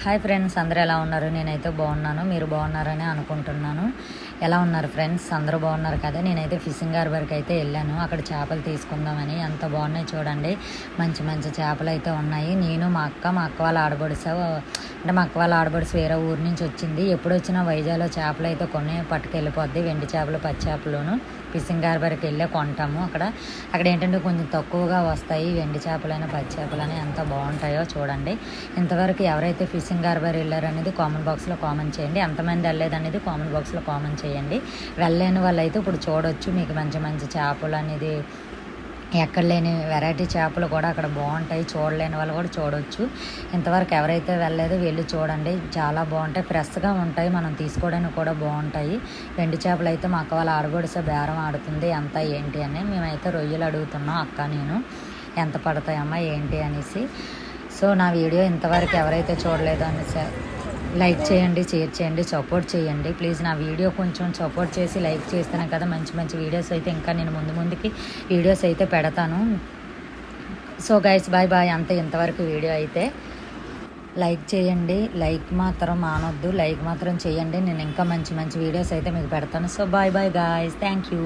Hi friends, అందరూ ఎలా ఉన్నారు? నేనైతే బాగున్నాను. మీరు బాగున్నారని అనుకుంటున్నాను. ఎలా ఉన్నారు ఫ్రెండ్స్? అందరూ బాగున్నారు కదా. నేనైతే ఫిషింగ్ హార్బర్కి అయితే వెళ్ళాను. అక్కడ చేపలు తీసుకుందామని. ఎంత బాగున్నాయి చూడండి. మంచి మంచి చేపలు అయితే ఉన్నాయి. నేను మా అక్క వాళ్ళ ఆడబడుసా అంటే మా అక్క వాళ్ళ ఆడబడుసు వేరే ఊరు నుంచి వచ్చింది. ఎప్పుడు వచ్చినా వైజాగ్లో చేపలు అయితే కొన్ని పట్టుకెళ్ళిపోద్ది. వెండి చేపలు, పచ్చి చేపలను ఫిషింగ్ హార్బర్కి వెళ్ళే కొంటాము. అక్కడ ఏంటంటే కొంచెం తక్కువగా వస్తాయి. వెండి చేపలైనా పచ్చి చేపలని ఎంత బాగుంటాయో చూడండి. ఇంతవరకు ఎవరైతే ఫిషింగ్ హార్బర్ వెళ్ళారు అనేది కామెంట్ బాక్స్లో కామెంట్ చేయండి. ఎంతమంది వెళ్ళలేదు అనేది కామెంట్ బాక్స్లో కామెంట్ చేయండి. వెళ్ళలేని వాళ్ళు అయితే ఇప్పుడు చూడొచ్చు. మీకు మంచి మంచి చేపలు అనేది ఎక్కడ లేని వెరైటీ చేపలు కూడా అక్కడ బాగుంటాయి. చూడలేని వాళ్ళు కూడా చూడవచ్చు. ఇంతవరకు ఎవరైతే వెళ్ళలేదో వెళ్ళి చూడండి. చాలా బాగుంటాయి, ఫ్రెష్గా ఉంటాయి, మనం తీసుకోవడానికి కూడా బాగుంటాయి. వెండి చేపలు అయితే మా అక్క వాళ్ళ ఆడబడిసే బేరం ఆడుతుంది ఎంత ఏంటి అని. మేమైతే రొయ్యలు అడుగుతున్నాం అక్క నేను, ఎంత పడతాయమ్మా ఏంటి అనేసి. సో నా వీడియో ఇంతవరకు ఎవరైతే చూడలేదో అనేసి లైక్ చేయండి, షేర్ చేయండి, సపోర్ట్ చేయండి ప్లీజ్. నా వీడియో కొంచెం సపోర్ట్ చేసి లైక్ చేస్తేనే కదా మంచి మంచి వీడియోస్ అయితే ఇంకా నేను ముందుకి వీడియోస్ అయితే పెడతాను. So guys bye bye. అంతే ఇంతవరకు వీడియో అయితే. లైక్ చేయండి, లైక్ మాత్రం మానొద్దు, లైక్ మాత్రం చేయండి. నేను ఇంకా మంచి మంచి వీడియోస్ అయితే మీకు పెడతాను. So bye bye guys, thank you.